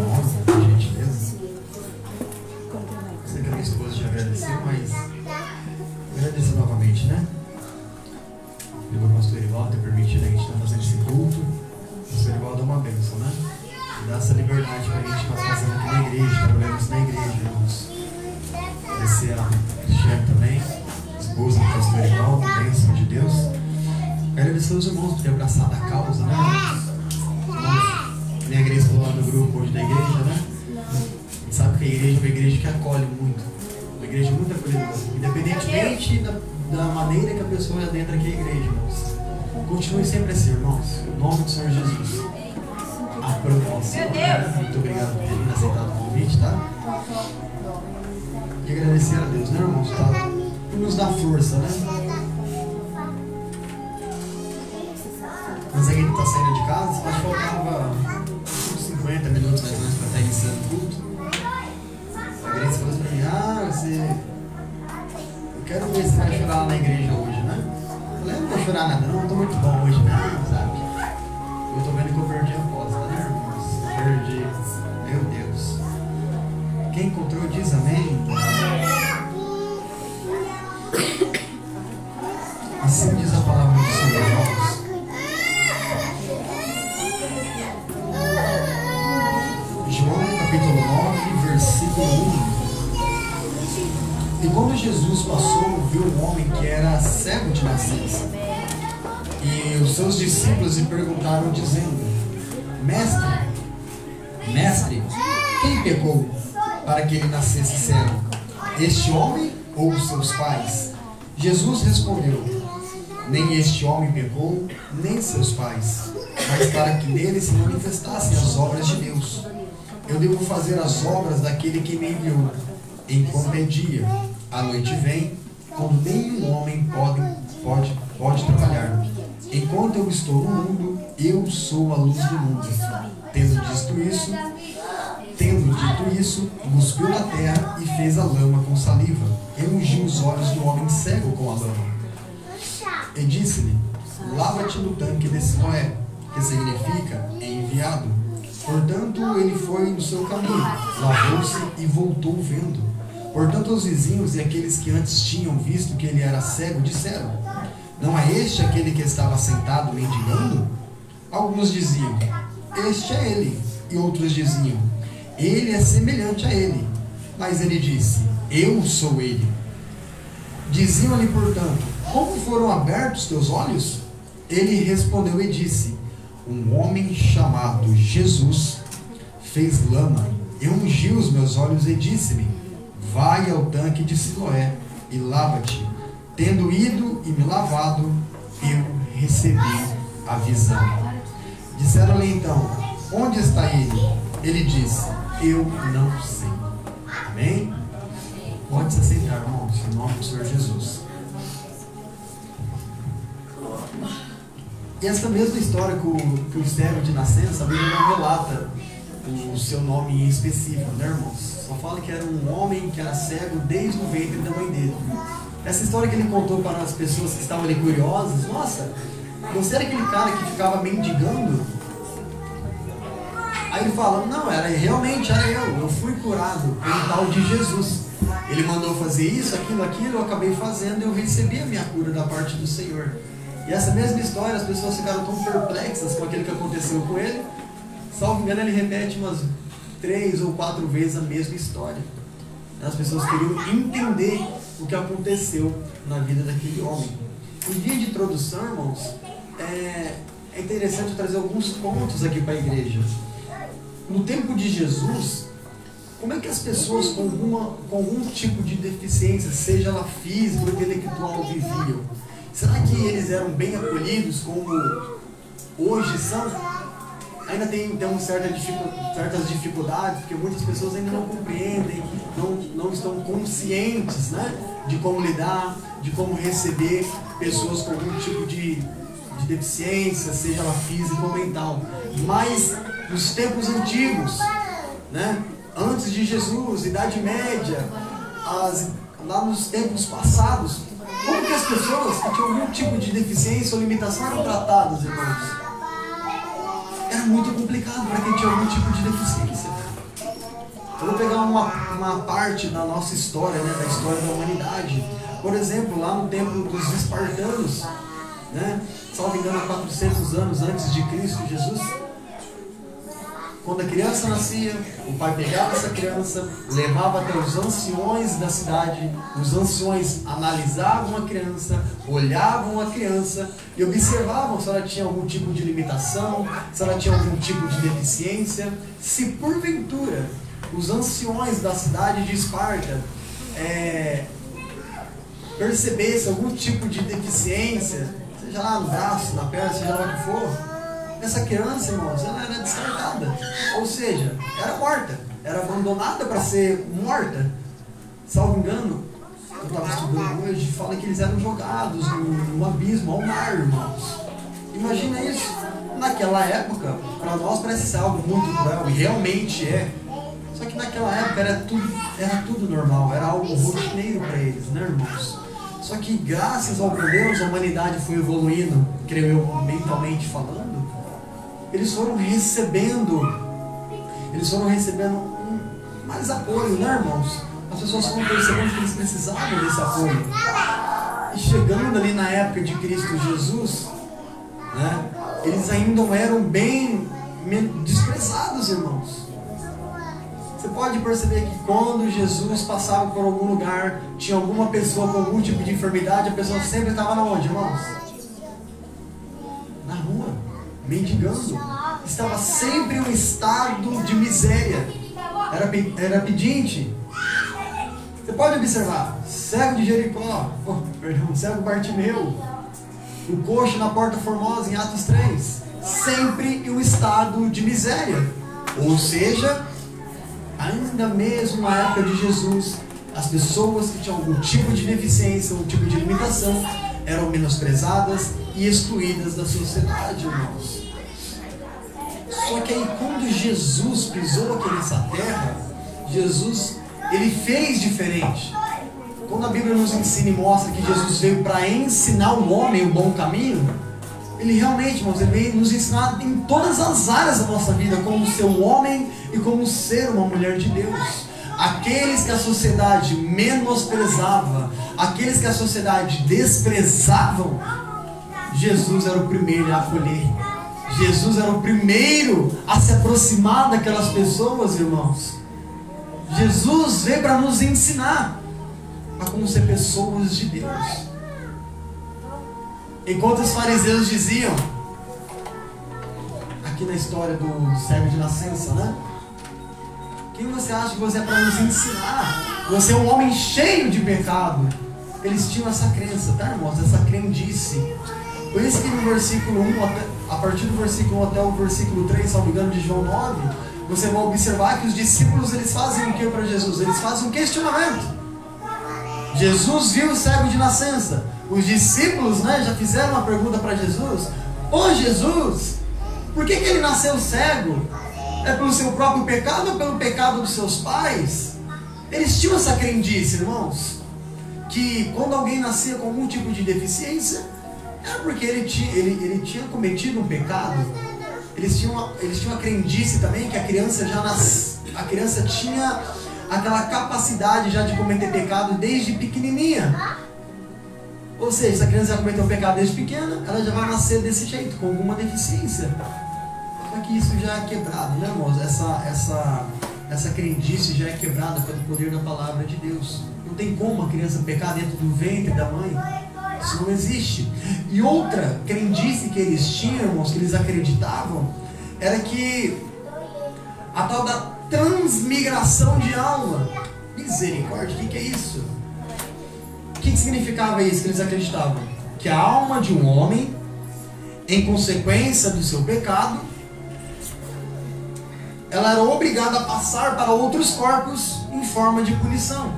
nome, por gentileza. Sei que a minha esposa já agradeceu, mas agradecer novamente, né? Pelo pastor Erivaldo ter permitido a gente estar fazendo esse culto. O pastor Erivaldo é uma bênção, né? E dá essa liberdade para a gente estar fazendo aqui na igreja, trabalhando na igreja, irmãos. Agradecer a Cristiane também, esposa do pastor Erivaldo, bênção de Deus. Agradecer aos irmãos por ter abraçado a causa, né? Nem a igreja falou lá no grupo hoje da igreja, né? A gente sabe que a igreja é uma igreja que acolhe muito, uma igreja muito acolhedora, independentemente da maneira que a pessoa adentra aqui a igreja, irmãos. Continue sempre assim, irmãos, em nome do Senhor Jesus. Aprovação. Muito obrigado por ter aceitado o convite, tá? E agradecer a Deus, né, irmãos? Tá? Por nos dar força, né? Mas ainda está saindo de casa, mas faltava 50 minutos mais ou menos para estar iniciando o culto. A Grace falou para mim, eu quero ver se vai chorar lá na igreja hoje, né? Eu falei, não vou chorar nada, não estou muito bom hoje, né? Sabe? Eu estou vendo que eu perdi a aposta, né, irmãos? Perdi, meu Deus. Quem encontrou diz amém. Assim diz a palavra do Senhor, irmãos. João capítulo 9, versículo 1. E quando Jesus passou, viu um homem que era cego de nascença. E os seus discípulos lhe perguntaram, dizendo: Mestre, quem pecou para que ele nascesse cego? Este homem ou os seus pais? Jesus respondeu: Nem este homem pecou, nem seus pais, mas para que nele se manifestassem as obras de Deus. Eu devo fazer as obras daquele que me enviou, enquanto é dia. A noite vem, quando nenhum homem pode trabalhar. Enquanto eu estou no mundo, eu sou a luz do mundo. Tendo dito isso, cuspiu na terra e fez a lama com saliva. E ungiu os olhos do homem cego com a lama. E disse-lhe: Lava-te no tanque de Siloé, que significa enviado. Portanto, ele foi no seu caminho, lavou-se e voltou vendo. Portanto, os vizinhos e aqueles que antes tinham visto que ele era cego disseram: Não é este aquele que estava sentado mendigando? Alguns diziam: Este é ele. E outros diziam: Ele é semelhante a ele. Mas ele disse: Eu sou ele. Diziam-lhe, portanto: Como foram abertos teus olhos? Ele respondeu e disse: Um homem chamado Jesus fez lama e ungiu os meus olhos e disse-me: Vai ao tanque de Siloé e lava-te. Tendo ido e me lavado, eu recebi a visão. Disseram-lhe então: Onde está ele? Ele disse: Eu não sei. Amém? Pode se aceitar, irmãos, em nome do Senhor Jesus. E essa mesma história que o cego de nascença, a Bíblia não relata o seu nome em específico, né, irmãos? Só fala que era um homem que era cego desde o ventre da mãe dele. Essa história que ele contou para as pessoas que estavam ali curiosas: Nossa, você era aquele cara que ficava mendigando? Aí ele fala: Não, realmente era eu fui curado pelo tal de Jesus. Ele mandou fazer isso, aquilo, eu acabei fazendo e eu recebi a minha cura da parte do Senhor. E essa mesma história, as pessoas ficaram tão perplexas com aquilo que aconteceu com ele. Salvo engano, ele repete umas 3 ou 4 vezes a mesma história. As pessoas queriam entender o que aconteceu na vida daquele homem. Em via de introdução, irmãos, é interessante trazer alguns pontos aqui para a igreja. No tempo de Jesus, como é que as pessoas com algum tipo de deficiência, seja ela física ou intelectual, viviam? Será que eles eram bem acolhidos como hoje são? Ainda tem certas dificuldades, porque muitas pessoas ainda não compreendem, não estão conscientes, né, de como lidar, de como receber pessoas com algum tipo de deficiência, seja ela física ou mental. Mas nos tempos antigos, né, antes de Jesus, Idade Média, lá nos tempos passados, como que as pessoas que tinham algum tipo de deficiência ou limitação eram tratadas, irmãos? Era muito complicado para quem tinha algum tipo de deficiência. Eu vou pegar uma parte da nossa história, né, da história da humanidade. Por exemplo, lá no tempo dos espartanos, né, salvo engano, há 400 anos antes de Cristo Jesus, quando a criança nascia, o pai pegava essa criança, levava até os anciões da cidade, os anciões analisavam a criança, olhavam a criança e observavam se ela tinha algum tipo de limitação, se ela tinha algum tipo de deficiência. Se porventura os anciões da cidade de Esparta percebessem algum tipo de deficiência, seja lá no braço, na perna, seja lá o que for, essa criança, irmãos, ela era descartada, ou seja, era morta, era abandonada para ser morta. Salvo engano, eu estava estudando hoje, fala que eles eram jogados no abismo, ao mar, irmãos. Imagina isso. Naquela época, para nós parece ser algo muito cruel, e realmente é. Só que naquela época era tudo normal, era algo rotineiro para eles, né, irmãos? Só que graças ao Deus, a humanidade foi evoluindo, creio eu, mentalmente falando. Eles foram recebendo mais apoio, né, irmãos? As pessoas foram percebendo que eles precisavam desse apoio. E chegando ali na época de Cristo Jesus, né, eles ainda eram bem desprezados, irmãos. Você pode perceber que quando Jesus passava por algum lugar, tinha alguma pessoa com algum tipo de enfermidade, a pessoa sempre estava na onde, irmãos? Na rua, mendigando. Estava sempre em um estado de miséria. Era pedinte. Você pode observar, cego de Jericó, cego Bartimeu, o coxo na Porta Formosa em Atos 3, sempre em um estado de miséria. Ou seja, ainda mesmo na época de Jesus, as pessoas que tinham algum tipo de deficiência, algum tipo de limitação, eram menosprezadas e excluídas da sociedade, irmãos. Só que aí quando Jesus pisou aqui nessa terra, Jesus, ele fez diferente. Quando a Bíblia nos ensina e mostra que Jesus veio para ensinar o homem o bom caminho, ele realmente, irmãos, ele veio nos ensinar em todas as áreas da nossa vida, como ser um homem e como ser uma mulher de Deus. Aqueles que a sociedade menosprezava, aqueles que a sociedade desprezavam, Jesus era o primeiro a acolher. Jesus era o primeiro a se aproximar daquelas pessoas, irmãos. Jesus veio para nos ensinar a como ser pessoas de Deus. Enquanto os fariseus diziam, aqui na história do cego de nascença, né? Quem você acha que você é para nos ensinar? Você é um homem cheio de pecado. Eles tinham essa crença, tá, irmãos? Essa crendice. Por isso que no versículo 1, a partir do versículo 1 até o versículo 3, se não me engano, de João 9, você vai observar que os discípulos, eles fazem o que para Jesus? Eles fazem um questionamento. Jesus viu o cego de nascença. Os discípulos, né, já fizeram uma pergunta para Jesus. Ô Jesus, por que ele nasceu cego? É pelo seu próprio pecado ou pelo pecado dos seus pais? Eles tinham essa crendice, irmãos, que quando alguém nascia com algum tipo de deficiência, era porque ele tinha cometido um pecado. Eles tinham a crendice também que a criança tinha aquela capacidade já de cometer pecado desde pequenininha. Ou seja, se a criança já cometeu um pecado desde pequena, ela já vai nascer desse jeito, com alguma deficiência. Só que isso já é quebrado, né, irmãos? Essa crendice já é quebrada pelo poder da palavra de Deus. Não tem como a criança pecar dentro do ventre da mãe. Isso não existe. E outra crendice que eles tinham, irmãos, que eles acreditavam, era que a tal da transmigração de alma. Misericórdia, o que é isso? O que significava isso que eles acreditavam? Que a alma de um homem, em consequência do seu pecado, ela era obrigada a passar para outros corpos em forma de punição.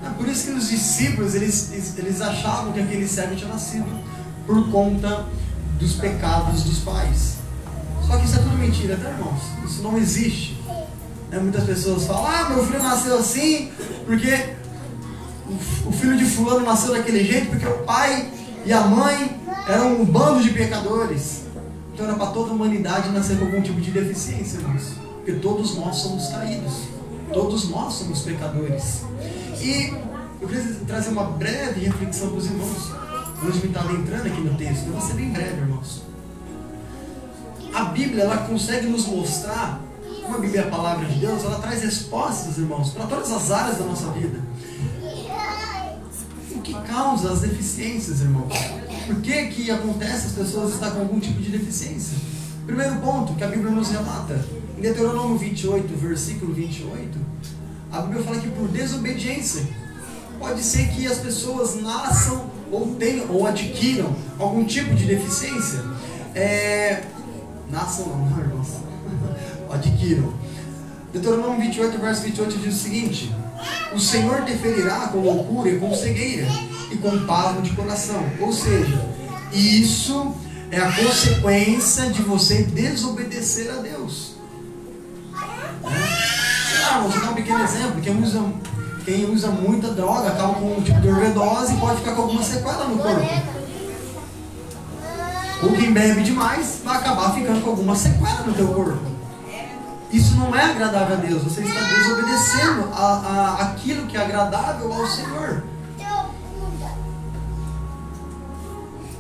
É por isso que os discípulos, eles achavam que aquele cego tinha nascido por conta dos pecados dos pais. Só que isso é tudo mentira, tá, irmãos? Isso não existe. Muitas pessoas falam, meu filho nasceu assim porque o filho de fulano nasceu daquele jeito porque o pai e a mãe eram um bando de pecadores. Então era para toda a humanidade nascer com algum tipo de deficiência, irmãos. Porque todos nós somos caídos. Todos nós somos pecadores. E eu queria trazer uma breve reflexão para os irmãos. Hoje me está entrando aqui no texto. Eu vou ser bem breve, irmãos. A Bíblia, ela consegue nos mostrar, como a Bíblia é a palavra de Deus, ela traz respostas, irmãos, para todas as áreas da nossa vida. O que causa as deficiências, irmãos? Por que acontece as pessoas estar com algum tipo de deficiência? Primeiro ponto que a Bíblia nos relata, em Deuteronômio 28, versículo 28, a Bíblia fala que por desobediência, pode ser que as pessoas nasçam ou tenham ou adquiram algum tipo de deficiência. Nasçam não, irmãos. Adquiram. Deuteronômio 28, verso 28 diz o seguinte: o Senhor te ferirá com loucura e com cegueira e com pasmo de coração. Ou seja, isso é a consequência de você desobedecer a Deus. Vou dar um pequeno exemplo. Quem usa muita droga acaba com um tipo de overdose e pode ficar com alguma sequela no corpo. Ou quem bebe demais vai acabar ficando com alguma sequela no teu corpo. Isso não é agradável a Deus. Você está desobedecendo aquilo que é agradável ao Senhor.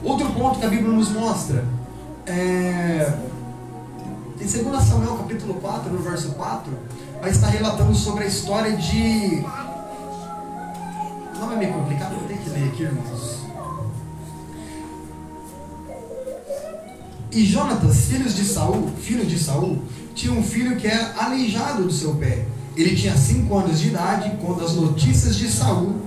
Outro ponto que a Bíblia nos mostra em 2 Samuel capítulo 4, no verso 4, vai estar relatando sobre a história de... Não é meio complicado, eu tenho que ler aqui, irmãos. E Jonatas, filho de Saul, tinha um filho que era aleijado do seu pé. Ele tinha 5 anos de idade quando as notícias de Saul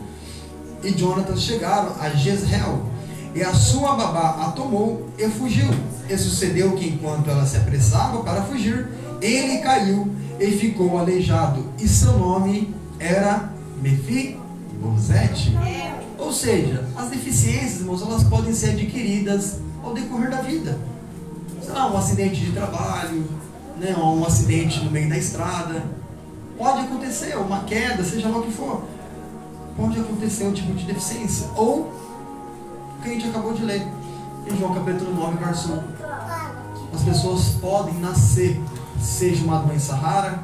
e Jonatas chegaram a Jezreel. E a sua babá a tomou e fugiu. E sucedeu que enquanto ela se apressava para fugir, ele caiu e ficou aleijado. E seu nome era Mefibosete. Ou seja, as deficiências, irmãos, elas podem ser adquiridas ao decorrer da vida. Sei lá, um acidente de trabalho, né, um acidente no meio da estrada. Pode acontecer, uma queda, seja lá o que for. Pode acontecer um tipo de deficiência. Ou o que a gente acabou de ler em João capítulo 9, verso 1. As pessoas podem nascer, seja uma doença rara,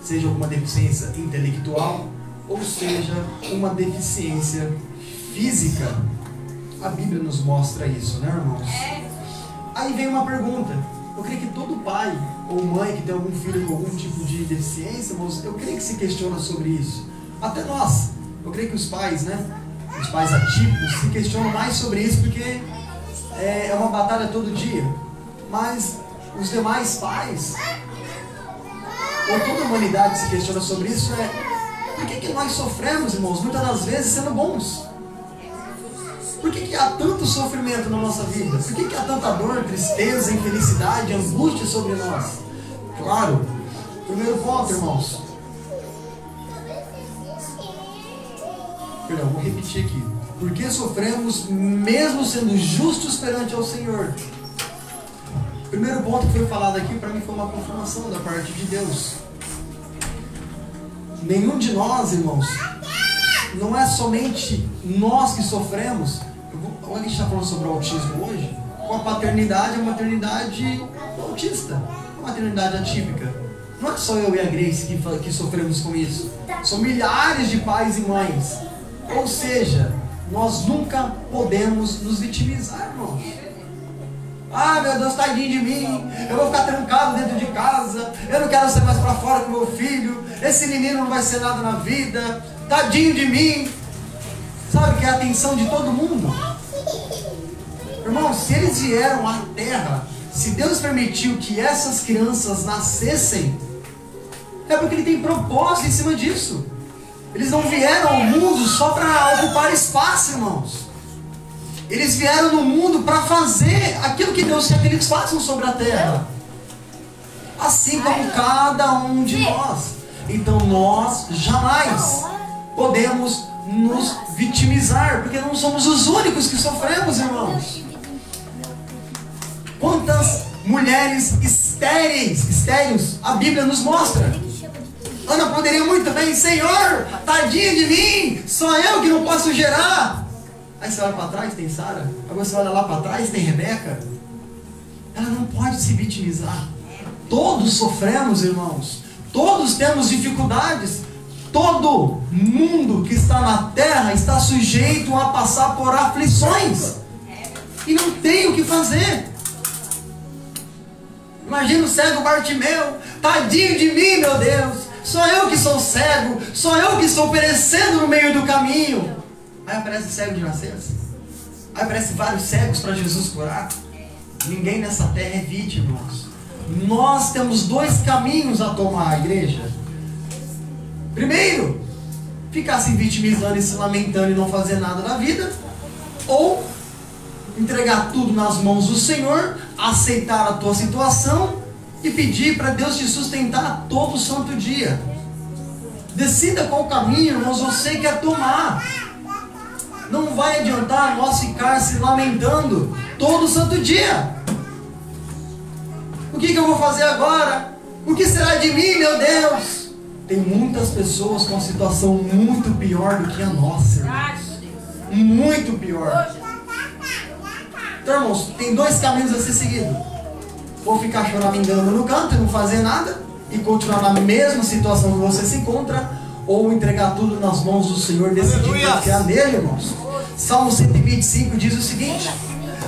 seja alguma deficiência intelectual, ou seja uma deficiência física. A Bíblia nos mostra isso, né, irmãos? Aí vem uma pergunta. Eu creio que todo pai ou mãe que tem algum filho com algum tipo de deficiência, irmãos, eu creio que se questiona sobre isso. Até nós. Eu creio que os pais, né? Os pais atípicos se questionam mais sobre isso porque é uma batalha todo dia. Mas os demais pais, ou toda a humanidade se questiona sobre isso, por que nós sofremos, irmãos, muitas das vezes sendo bons? Por que há tanto sofrimento na nossa vida? Por que há tanta dor, tristeza, infelicidade, angústia sobre nós? Claro, primeiro ponto, irmãos. Perdão, vou repetir aqui. Por que sofremos mesmo sendo justos perante ao Senhor? O primeiro ponto que foi falado aqui, para mim, foi uma confirmação da parte de Deus. Nenhum de nós, irmãos, não é somente nós que sofremos. A gente está falando sobre o autismo hoje. Com a paternidade, a maternidade autista, a maternidade atípica. Não é só eu e a Grace que sofremos com isso. São milhares de pais e mães. Ou seja, nós nunca podemos nos vitimizar, irmãos. Ah, meu Deus, tadinho de mim, eu vou ficar trancado dentro de casa, eu não quero ser mais para fora com meu filho, esse menino não vai ser nada na vida, tadinho de mim. Sabe que é a atenção de todo mundo? Irmãos, se eles vieram à terra, se Deus permitiu que essas crianças nascessem, é porque Ele tem propósito em cima disso. Eles não vieram ao mundo só para ocupar espaço, irmãos. Eles vieram no mundo para fazer aquilo que Deus quer que eles façam sobre a terra. Assim como cada um de nós. Então nós jamais podemos nos vitimizar, porque não somos os únicos que sofremos, irmãos. Quantas mulheres estéreis a Bíblia nos mostra? Ana poderia muito bem, Senhor, tadinha de mim, só eu que não posso gerar. Aí você olha para trás, tem Sara. Agora você olha lá para trás, tem Rebeca. Ela não pode se vitimizar. Todos sofremos, irmãos. Todos temos dificuldades. Todo mundo que está na terra está sujeito a passar por aflições. E não tem o que fazer. Imagina o cego Bartimeu. Tadinho de mim, meu Deus. Sou eu que sou cego. Sou eu que estou perecendo no meio do caminho. Aí aparece cego de nascença. Aí aparece vários cegos para Jesus curar. Ninguém nessa terra é vítima, irmãos. Nós temos dois caminhos a tomar, igreja. Primeiro, ficar se vitimizando e se lamentando e não fazer nada na vida. Ou entregar tudo nas mãos do Senhor, aceitar a tua situação e pedir para Deus te sustentar todo santo dia. Decida qual caminho, irmãos, você quer tomar. Não vai adiantar nós ficar se lamentando todo santo dia. O que eu vou fazer agora? O que será de mim, meu Deus? Tem muitas pessoas com uma situação muito pior do que a nossa, irmãos. Muito pior. Então, irmãos, tem dois caminhos a ser seguidos. Ou ficar choramingando no canto e não fazer nada e continuar na mesma situação que você se encontra, ou entregar tudo nas mãos do Senhor, decidir confiar nele, irmãos. Salmo 125 diz o seguinte: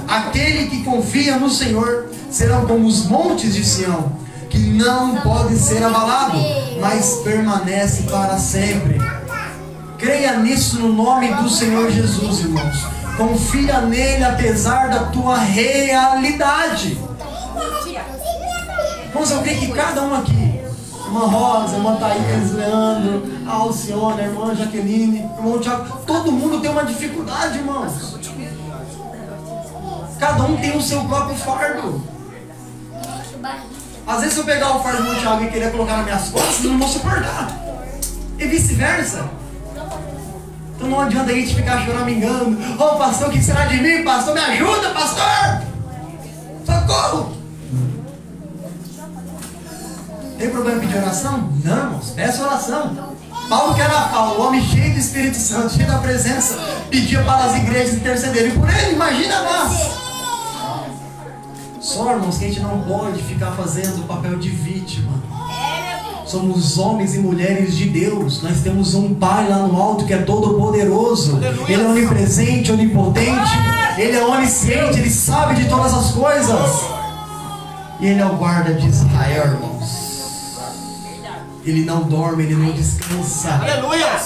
aquele que confia no Senhor serão como os montes de Sião, que não pode ser abalado, mas permanece para sempre. Creia nisso no nome do Senhor Jesus, irmãos. Confia nele apesar da tua realidade. Irmãos, eu creio que cada um aqui, irmã Rosa, irmã Thaís, Leandro, a Alcione, a irmã Jaqueline, irmão Tiago, todo mundo tem uma dificuldade, irmãos. Cada um tem o seu próprio fardo. Às vezes se eu pegar o fardo do irmão Tiago e querer colocar nas minhas costas, eu não vou suportar. E vice-versa. Então não adianta a gente ficar choramingando. Ô pastor, o que será de mim? Pastor, me ajuda, pastor! Socorro! Tem problema pedir oração? Não, irmãos, peça oração. Paulo que era Paulo, o homem cheio do Espírito Santo, cheio da presença, pedia para as igrejas intercederem por ele. Imagina nós. Só, irmãos, que a gente não pode ficar fazendo o papel de vítima. Somos homens e mulheres de Deus. Nós temos um Pai lá no alto que é todo poderoso. Ele é onipresente, onipotente. Ele é onisciente, Ele sabe de todas as coisas. E Ele é o guarda de Israel, irmãos. Ele não dorme, Ele não descansa. Aleluia!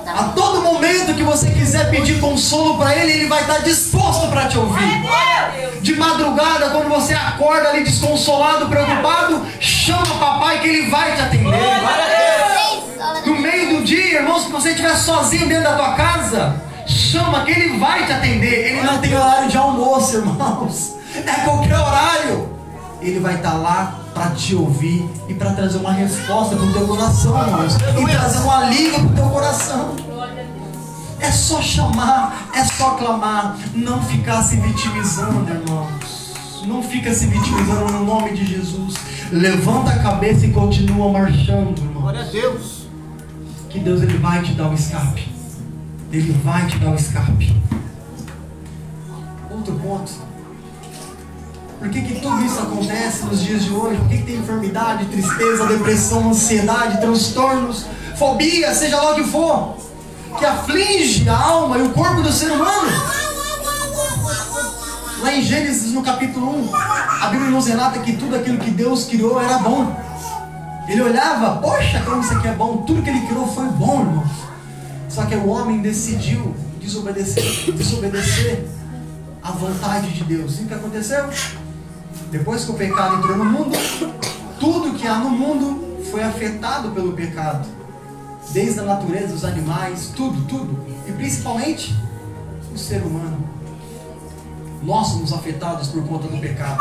A todo momento que você quiser pedir consolo para Ele, Ele vai estar disposto para te ouvir. De madrugada, quando você acorda ali desconsolado, preocupado, chama papai que Ele vai te atender. No meio do dia, irmãos, que você estiver sozinho dentro da tua casa, chama que Ele vai te atender. Ele não tem horário de almoço, irmãos. É qualquer horário. Ele vai estar lá para te ouvir e para trazer uma resposta para o teu coração, irmãos. E trazer um alívio para o teu coração. É só chamar, é só clamar. Não ficar se vitimizando, irmãos. Não fica se vitimizando no nome de Jesus. Levanta a cabeça e continua marchando, irmãos. Glória a Deus. Que Deus, Ele vai te dar o escape. Ele vai te dar o escape. Outro ponto. Por que tudo isso acontece nos dias de hoje? Por que tem enfermidade, tristeza, depressão, ansiedade, transtornos, fobia, seja lá o que for, que aflige a alma e o corpo do ser humano? Lá em Gênesis, no capítulo 1, a Bíblia nos relata que tudo aquilo que Deus criou era bom. Ele olhava, poxa, como isso aqui é bom. Tudo que Ele criou foi bom, irmãos. Só que o homem decidiu desobedecer à vontade de Deus. E o que aconteceu? Depois que o pecado entrou no mundo, tudo que há no mundo foi afetado pelo pecado. Desde a natureza, os animais, tudo. E principalmente o ser humano. Nós somos afetados por conta do pecado.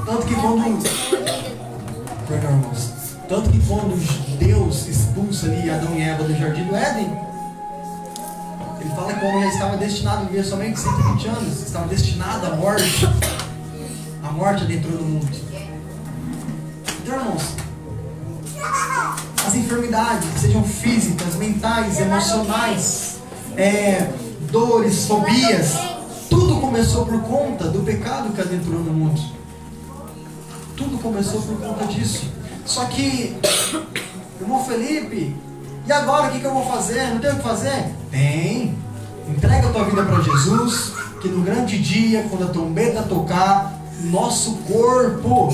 Tanto que quando Deus expulsa ali Adão e Eva do jardim do Éden, Ele fala que o homem já estava destinado a viver somente 120 anos. Estava destinado à morte. A morte adentrou no mundo. Então, irmãos, as enfermidades, sejam físicas, mentais, emocionais, dores, fobias, tudo começou por conta do pecado que adentrou no mundo. Tudo começou por conta disso. Só que, irmão Felipe, e agora o que eu vou fazer? Não tem o que fazer? Tem. Entrega a tua vida para Jesus, que no grande dia, quando a trombeta tocar, nosso corpo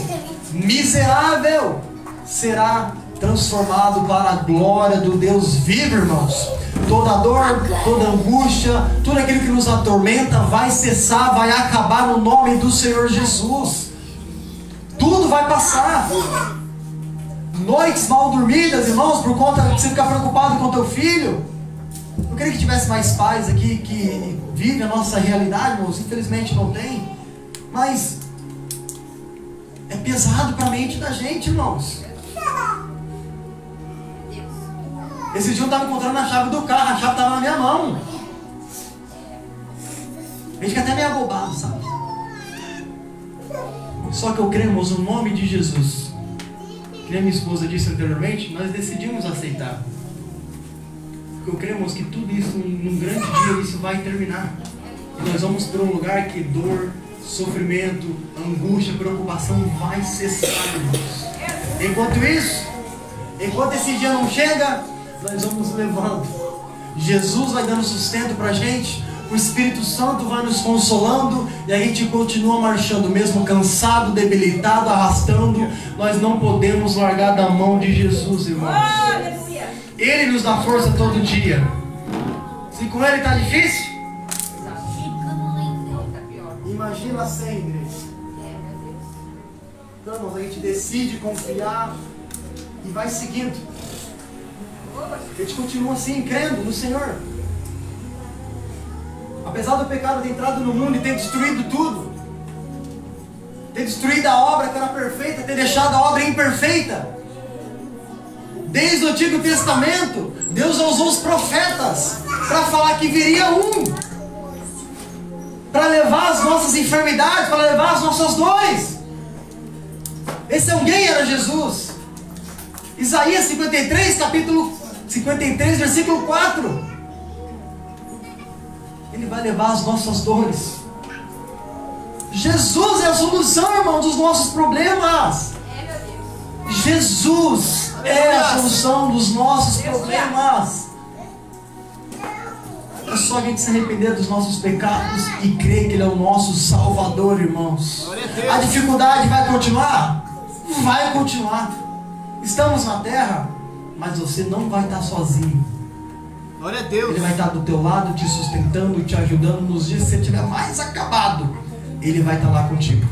miserável será transformado para a glória do Deus vivo, irmãos. Toda dor, toda angústia, tudo aquilo que nos atormenta vai cessar, vai acabar no nome do Senhor Jesus. Tudo vai passar. Noites mal dormidas, irmãos, por conta de você ficar preocupado com teu filho. Eu queria que tivesse mais pais aqui que vivem a nossa realidade, irmãos. Infelizmente não tem. Mas é pesado para a mente da gente, irmãos. Esse dia eu estava encontrando a chave do carro, a chave estava na minha mão. A gente fica até meio abobado, sabe? Só que eu creio, irmãos, no nome de Jesus. Que a minha esposa disse anteriormente, nós decidimos aceitar. Porque eu creio, irmãos, que tudo isso, num grande dia, isso vai terminar. E nós vamos para um lugar que dor, sofrimento, angústia, preocupação vai cessar, irmãos. Enquanto esse dia não chega, nós vamos levando. Jesus vai dando sustento para a gente, o Espírito Santo vai nos consolando e a gente continua marchando, mesmo cansado, debilitado, arrastando. Nós não podemos largar da mão de Jesus, irmãos. Ele nos dá força todo dia. Se com Ele está difícil, imagina sem, igreja. Então, irmãos, a gente decide confiar e vai seguindo. A gente continua assim, crendo no Senhor. Apesar do pecado ter entrado no mundo e ter destruído tudo, ter destruído a obra que era perfeita, ter deixado a obra imperfeita. Desde o Antigo Testamento, Deus usou os profetas para falar que viria um, para levar as nossas enfermidades, para levar as nossas dores. Esse alguém era Jesus. Isaías 53, capítulo 53, versículo 4. Ele vai levar as nossas dores. Jesus é a solução, irmão, dos nossos problemas. Jesus é a solução dos nossos problemas. É só a gente se arrepender dos nossos pecados e crer que Ele é o nosso Salvador, irmãos. A dificuldade vai continuar? Vai continuar. Estamos na terra, mas você não vai estar sozinho. Glória a Deus. Ele vai estar do teu lado, te sustentando, te ajudando. Nos dias que você estiver mais acabado, Ele vai estar lá contigo.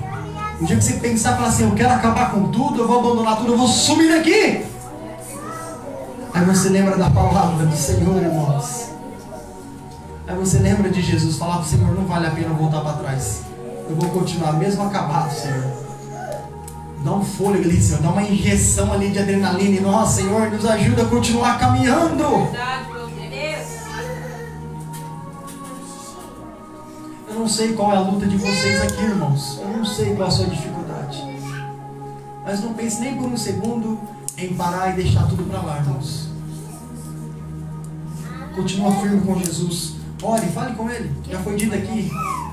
O dia que você pensar e falar assim, eu quero acabar com tudo, eu vou abandonar tudo, eu vou sumir daqui. Aí você lembra da palavra do Senhor, irmãos. Aí você lembra de Jesus, falar para o Senhor, não vale a pena voltar para trás. Eu vou continuar mesmo acabado, Senhor. Dá um fôlego ali, Senhor, dá uma injeção ali de adrenalina. E nós, Senhor, nos ajuda a continuar caminhando. Eu não sei qual é a luta de vocês aqui, irmãos. Eu não sei qual é a sua dificuldade. Mas não pense nem por um segundo em parar e deixar tudo para lá, irmãos. Continua firme com Jesus. Ore, fale com Ele. Já foi dito aqui.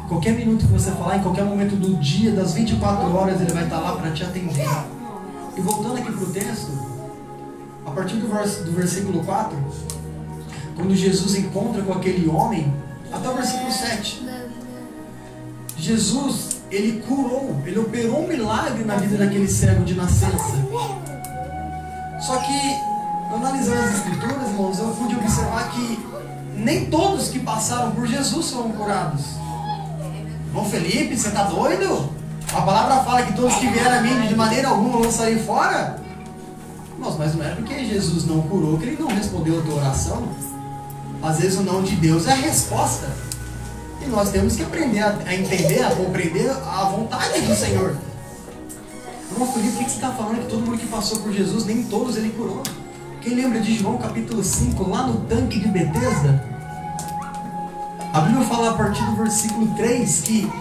Qualquer minuto que você falar, em qualquer momento do dia, das 24 horas, Ele vai estar lá para te atender. E voltando aqui para o texto, a partir do versículo 4, quando Jesus encontra com aquele homem, até o versículo 7, Jesus, Ele curou, Ele operou um milagre na vida daquele cego de nascença. Só que, analisando as Escrituras, irmãos, eu pude observar que nem todos que passaram por Jesus foram curados. Irmão Felipe, você está doido? A palavra fala que todos que vieram a mim de maneira alguma vão sair fora. Nossa, mas não é porque Jesus não curou que Ele não respondeu a tua oração. Às vezes o não de Deus é a resposta. E nós temos que aprender a entender, a compreender a vontade do Senhor. Irmão Felipe, o que você está falando? Que todo mundo que passou por Jesus, nem todos Ele curou. Quem lembra de João capítulo 5, lá no tanque de Betesda? A Bíblia fala a partir do versículo 3 que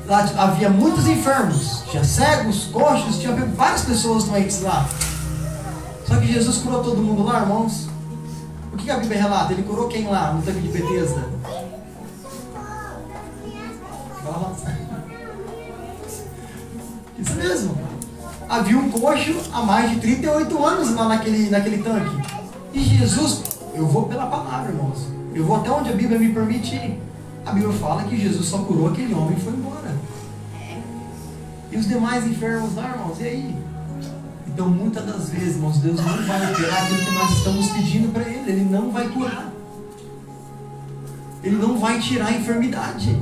lá havia muitos enfermos, tinha cegos, coxos, tinha várias pessoas doentes lá. Só que Jesus curou todo mundo lá, irmãos. O que a Bíblia relata? Ele curou quem lá no tanque de Betesda? Fala. Isso mesmo. havia um coxo há mais de 38 anos lá naquele tanque. E Jesus, eu vou pela palavra, irmãos. Eu vou até onde a Bíblia me permite ir. A Bíblia fala que Jesus só curou aquele homem e foi embora. E os demais enfermos lá, irmãos, e aí? Então, muitas das vezes, irmãos, Deus não vai operar aquilo que nós estamos pedindo para Ele. Ele não vai curar. Ele não vai tirar a enfermidade.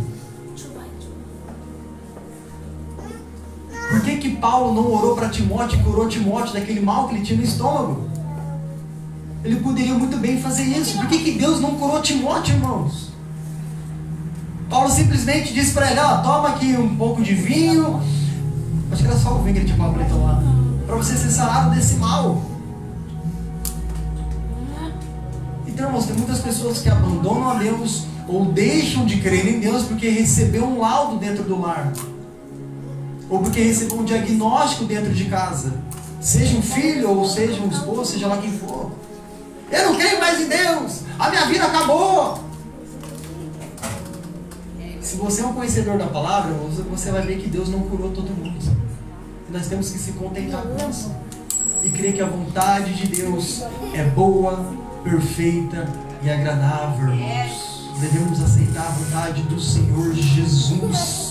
Por que Paulo não orou para Timóteo e curou Timóteo daquele mal que ele tinha no estômago? Ele poderia muito bem fazer isso. Por que Deus não curou Timóteo, irmãos? Paulo simplesmente disse para ele, toma aqui um pouco de vinho. Acho que era só o vinho que ele tinha para tomar. Para você ser sarado desse mal. Então, irmãos, tem muitas pessoas que abandonam a Deus ou deixam de crer em Deus porque recebeu um laudo dentro do lar. Ou porque recebeu um diagnóstico dentro de casa. Seja um filho ou seja um esposo, seja lá quem for. Eu não creio mais em Deus. A minha vida acabou. Se você é um conhecedor da palavra, você vai ver que Deus não curou todo mundo. E nós temos que se contentar com isso. E crer que a vontade de Deus é boa, perfeita e agradável, irmãos. Devemos aceitar a vontade do Senhor Jesus.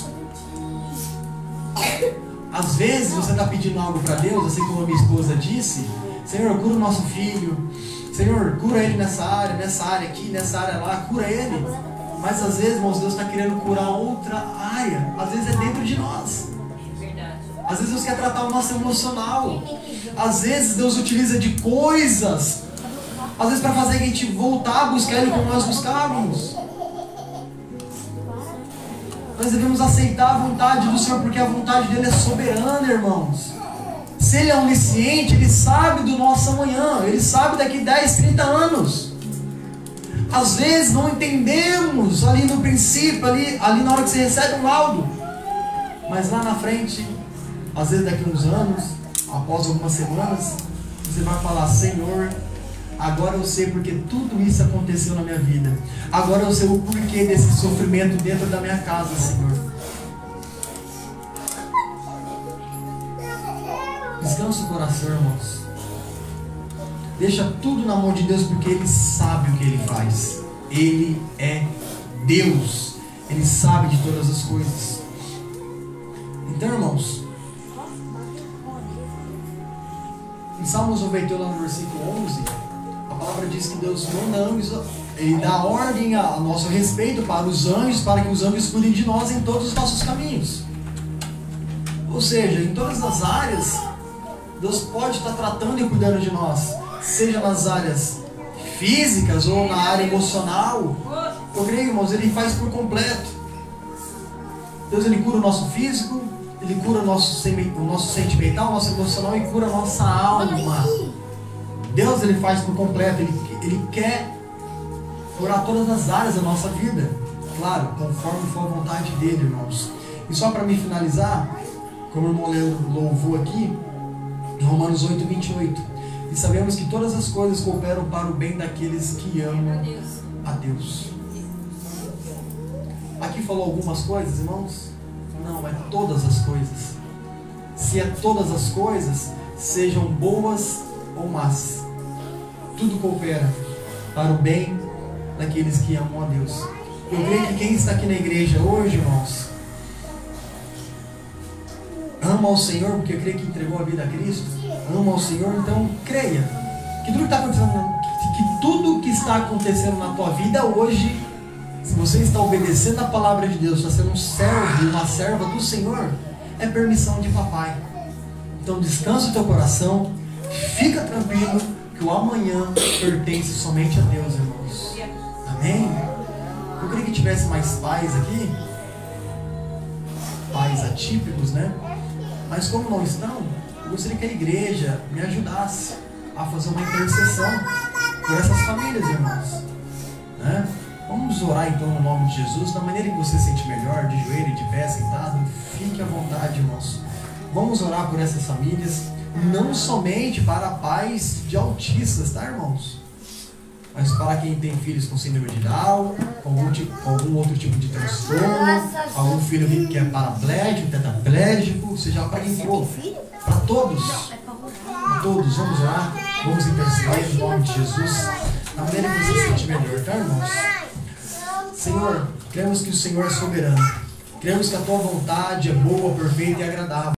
Às vezes você está pedindo algo para Deus, assim como a minha esposa disse: Senhor, cura o nosso filho. Senhor, cura ele nessa área aqui, nessa área lá, cura ele. Mas às vezes, irmãos, Deus está querendo curar outra área. Às vezes é dentro de nós. Às vezes Deus quer tratar o nosso emocional. Às vezes Deus utiliza de coisas, às vezes para fazer a gente voltar a buscar Ele como nós buscávamos. Nós devemos aceitar a vontade do Senhor, porque a vontade dele é soberana, irmãos. Se Ele é onisciente, Ele sabe do nosso amanhã. Ele sabe daqui 10, 30 anos. Às vezes não entendemos ali no princípio, ali na hora que você recebe um laudo. Mas lá na frente, às vezes daqui a uns anos, após algumas semanas, você vai falar: Senhor, agora eu sei porque tudo isso aconteceu na minha vida. Agora eu sei o porquê desse sofrimento dentro da minha casa, Senhor. Descansa o coração, irmãos. Deixa tudo na mão de Deus, porque Ele sabe o que Ele faz. Ele é Deus. Ele sabe de todas as coisas. Então, irmãos, em Salmos 91, lá no versículo 11, a palavra diz que Deus manda anjos, Ele dá ordem a nosso respeito para os anjos, para que os anjos cuidem de nós em todos os nossos caminhos. Ou seja, em todas as áreas, Deus pode estar tratando e cuidando de nós, seja nas áreas físicas ou na área emocional. Eu creio, irmãos, Ele faz por completo. Deus, Ele cura o nosso físico, Ele cura o nosso sentimental, o nosso emocional e cura a nossa alma. Deus, Ele faz por completo. Ele quer curar todas as áreas da nossa vida. Claro, conforme for a vontade dEle, irmãos. E só para me finalizar, como o irmão Leandro louvou aqui, em Romanos 8, 28. E sabemos que todas as coisas cooperam para o bem daqueles que amam a Deus. Aqui falou algumas coisas, irmãos? Não, é todas as coisas. Se é todas as coisas, sejam boas ou más, tudo coopera para o bem daqueles que amam a Deus. Eu creio que quem está aqui na igreja hoje, irmãos, ama ao Senhor, porque eu creio que entregou a vida a Cristo. Ama ao Senhor, então creia que tudo que está acontecendo na tua vida hoje, se você está obedecendo a palavra de Deus, está sendo um servo e uma serva do Senhor, é permissão de papai. Então descansa o teu coração, fica tranquilo, que o amanhã pertence somente a Deus, irmãos. Amém? Eu queria que tivesse mais pais aqui, pais atípicos, né? Mas como não estão, eu gostaria que a igreja me ajudasse a fazer uma intercessão por essas famílias, irmãos, né? Vamos orar então no nome de Jesus, da maneira que você se sente melhor, de joelho, de pé, sentado, fique à vontade, irmãos. Vamos orar por essas famílias, não somente para pais de autistas, tá, irmãos? Mas para quem tem filhos com síndrome de Down, com algum outro tipo de transtorno, algum filho que é paraplégico, tetraplégico, seja para quem for, para todos. A todos. Vamos lá. Vamos interceder em nome de Jesus. Na maneira que você se sente melhor, tá, irmãos? Senhor, cremos que o Senhor é soberano. Cremos que a tua vontade é boa, perfeita e agradável.